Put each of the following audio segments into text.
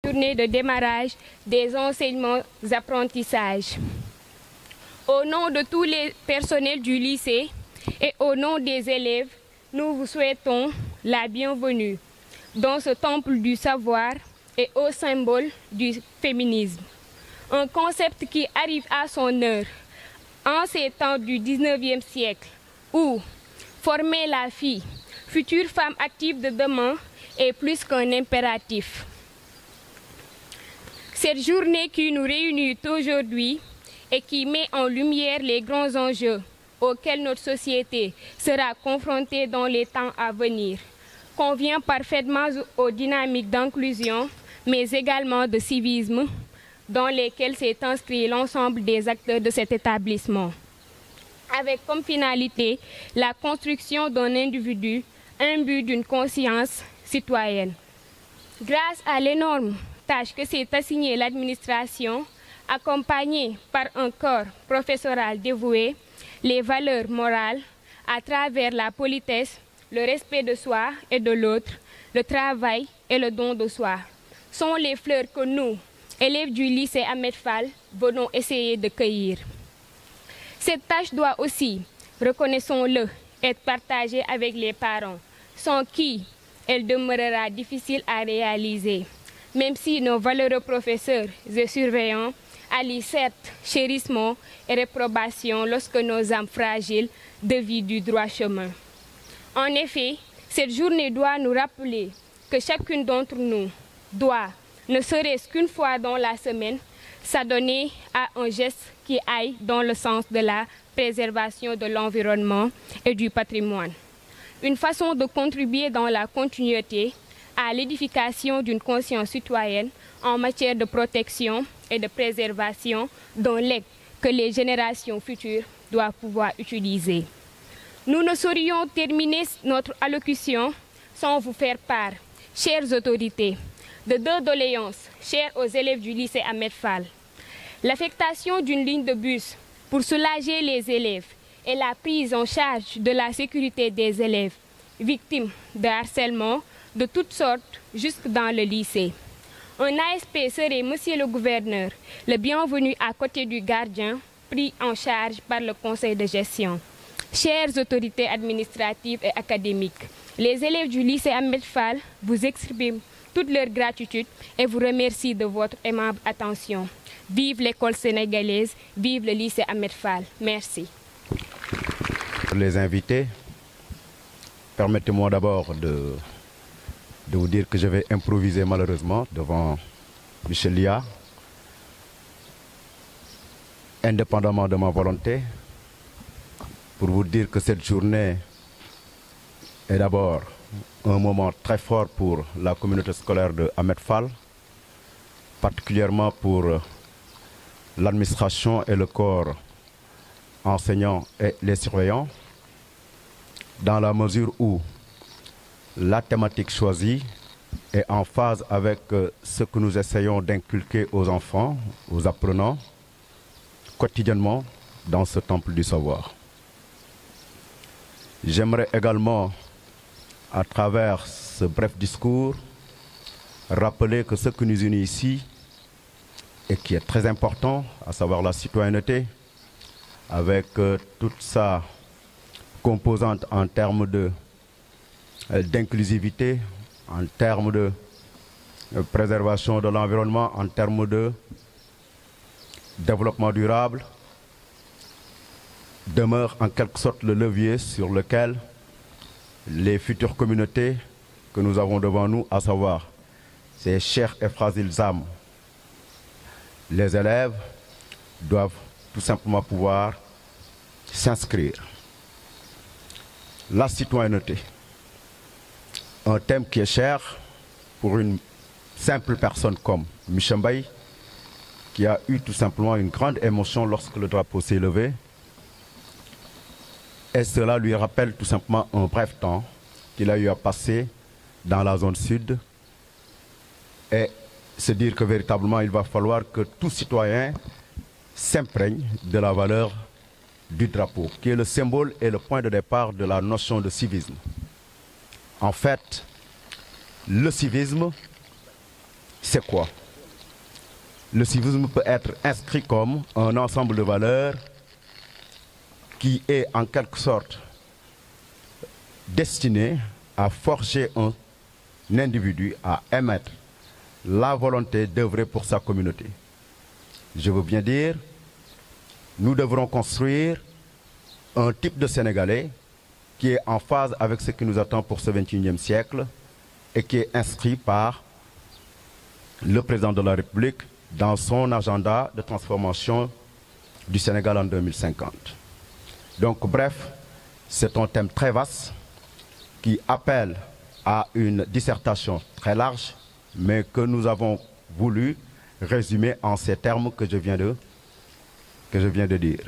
journée de démarrage des enseignements apprentissages. Au nom de tous les personnels du lycée et au nom des élèves, nous vous souhaitons la bienvenue dans ce temple du savoir et au symbole du féminisme. Un concept qui arrive à son heure en ces temps du 19e siècle où former la fille, future femme active de demain, est plus qu'un impératif. Cette journée qui nous réunit aujourd'hui et qui met en lumière les grands enjeux auxquels notre société sera confrontée dans les temps à venir convient parfaitement aux dynamiques d'inclusion, mais également de civisme dans lesquelles s'est inscrit l'ensemble des acteurs de cet établissement, avec comme finalité la construction d'un individu imbu d'une conscience citoyenne. Grâce à l'énorme tâche que s'est assignée l'administration, accompagnée par un corps professoral dévoué, les valeurs morales à travers la politesse, le respect de soi et de l'autre, le travail et le don de soi, sont les fleurs que nous, élèves du lycée Ahmed Fall, venons essayer de cueillir. Cette tâche doit aussi, reconnaissons-le, être partagée avec les parents, sans qui elle demeurera difficile à réaliser, même si nos valeureux professeurs et surveillants allient certes chérissement et réprobation lorsque nos âmes fragiles dévient du droit chemin. En effet, cette journée doit nous rappeler que chacune d'entre nous doit, ne serait-ce qu'une fois dans la semaine, s'adonner à un geste qui aille dans le sens de la préservation de l'environnement et du patrimoine. Une façon de contribuer dans la continuité à l'édification d'une conscience citoyenne en matière de protection et de préservation d'un legs que les générations futures doivent pouvoir utiliser. Nous ne saurions terminer notre allocution sans vous faire part, chères autorités, de deux doléances chères aux élèves du lycée Ahmed Fall. L'affectation d'une ligne de bus pour soulager les élèves et la prise en charge de la sécurité des élèves victimes de harcèlement de toutes sortes jusque dans le lycée. Un ASP serait, monsieur le gouverneur, le bienvenu à côté du gardien pris en charge par le conseil de gestion. Chères autorités administratives et académiques, les élèves du lycée Ahmed Fall vous expriment toute leur gratitude et vous remercient de votre aimable attention. Vive l'école sénégalaise, vive le lycée Ahmed Fall. Merci. Les invités, permettez-moi d'abord de vous dire que je vais improviser malheureusement devant Michel Lia, indépendamment de ma volonté, pour vous dire que cette journée est d'abord un moment très fort pour la communauté scolaire de Ahmed Fall, particulièrement pour l'administration et le corps enseignant et les surveillants, dans la mesure où la thématique choisie est en phase avec ce que nous essayons d'inculquer aux enfants, aux apprenants, quotidiennement dans ce temple du savoir. J'aimerais également, à travers ce bref discours, rappeler que ce que nous unit ici, et qui est très important, à savoir la citoyenneté, avec toute sa composante en termes d'inclusivité, en termes de préservation de l'environnement, en termes de développement durable, demeure en quelque sorte le levier sur lequel les futures communautés que nous avons devant nous, à savoir ces chères et fragiles âmes, les élèves doivent tout simplement pouvoir s'inscrire. La citoyenneté, un thème qui est cher pour une simple personne comme Michel Mbaye, qui a eu tout simplement une grande émotion lorsque le drapeau s'est levé. Et cela lui rappelle tout simplement un bref temps qu'il a eu à passer dans la zone sud et se dire que véritablement il va falloir que tout citoyen s'imprègne de la valeur du drapeau, qui est le symbole et le point de départ de la notion de civisme. En fait, le civisme c'est quoi? Le civisme peut être inscrit comme un ensemble de valeurs qui est en quelque sorte destiné à forger un individu à émettre la volonté d'œuvrer pour sa communauté. Je veux bien dire, nous devrons construire un type de Sénégalais qui est en phase avec ce qui nous attend pour ce XXIe siècle et qui est inscrit par le président de la République dans son agenda de transformation du Sénégal en 2050. Donc bref, c'est un thème très vaste qui appelle à une dissertation très large, mais que nous avons voulu résumer en ces termes que je viens de dire.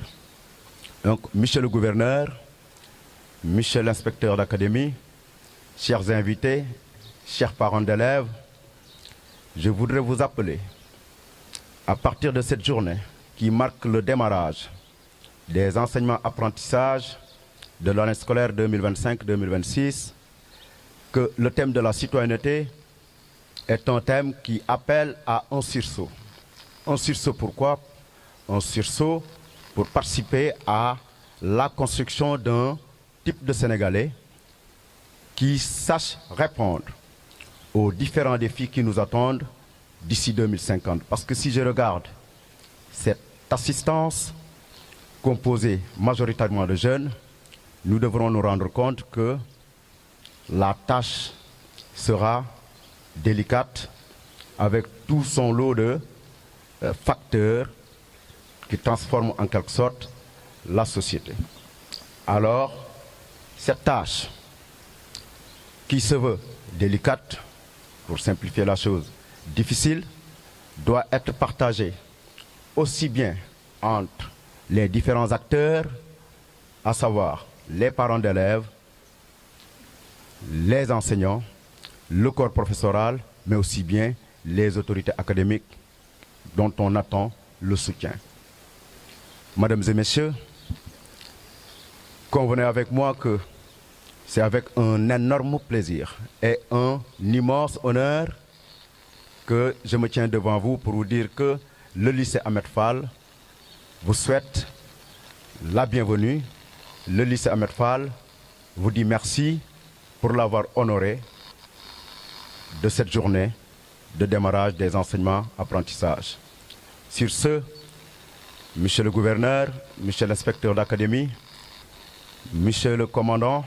Donc, monsieur le gouverneur, monsieur l'inspecteur d'académie, chers invités, chers parents d'élèves, je voudrais vous appeler, à partir de cette journée qui marque le démarrage des enseignements-apprentissages de l'année scolaire 2025-2026, que le thème de la citoyenneté est un thème qui appelle à un sursaut. Un sursaut pourquoi? Un sursaut pour participer à la construction d'un type de Sénégalais qui sache répondre aux différents défis qui nous attendent d'ici 2050. Parce que si je regarde cette assistance composée majoritairement de jeunes, nous devrons nous rendre compte que la tâche sera délicate avec tout son lot de facteurs qui transforment en quelque sorte la société. Alors, cette tâche qui se veut délicate, pour simplifier la chose, difficile, doit être partagée aussi bien entre les différents acteurs, à savoir les parents d'élèves, les enseignants, le corps professoral, mais aussi bien les autorités académiques dont on attend le soutien. Mesdames et messieurs, convenez avec moi que c'est avec un énorme plaisir et un immense honneur que je me tiens devant vous pour vous dire que le lycée Ahmed Fall vous souhaite la bienvenue. Le lycée Ahmed Fall vous dit merci pour l'avoir honoré de cette journée de démarrage des enseignements-apprentissages. Sur ce, monsieur le gouverneur, monsieur l'inspecteur d'académie, monsieur le commandant,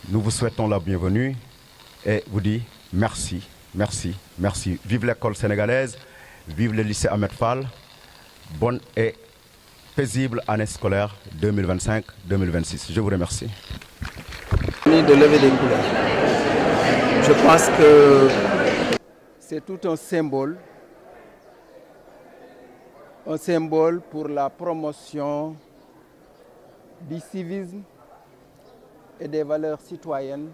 nous vous souhaitons la bienvenue et vous dit merci, merci, merci. Vive l'école sénégalaise, vive le lycée Ahmed Fall. Bonne et paisible année scolaire 2025-2026. Je vous remercie. De lever des couleurs. Je pense que c'est tout un symbole pour la promotion du civisme et des valeurs citoyennes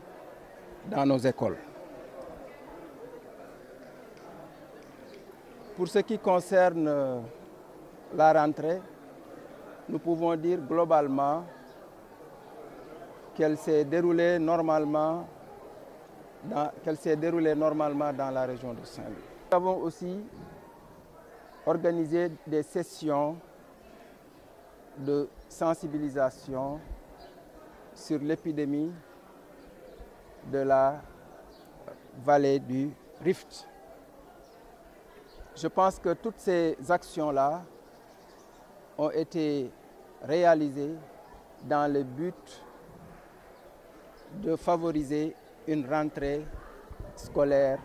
dans nos écoles. Pour ce qui concerne la rentrée, nous pouvons dire globalement qu'elle s'est déroulée normalement dans la région de Saint-Louis. Nous avons aussi organisé des sessions de sensibilisation sur l'épidémie de la vallée du Rift. Je pense que toutes ces actions-là ont été réalisées dans le but de favoriser une rentrée scolaire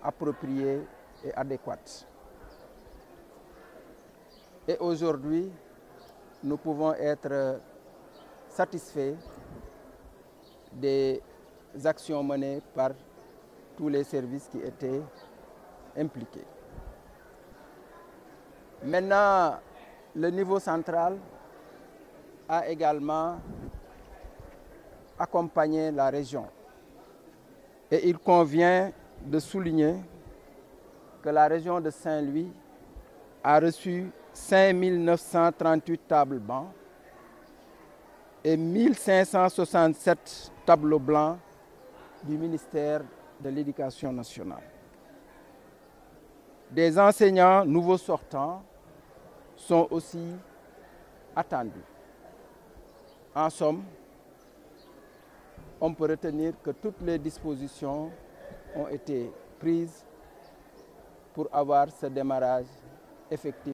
appropriée et adéquate. Et aujourd'hui, nous pouvons être satisfaits des actions menées par tous les services qui étaient impliqués. Maintenant, le niveau central a également accompagné la région. Et il convient de souligner que la région de Saint-Louis a reçu 5 938 tables bancs et 1567 tableaux blancs du ministère de l'Éducation nationale. des enseignants nouveaux sortants sont aussi attendus. En somme, on peut retenir que toutes les dispositions ont été prises pour avoir ce démarrage effectif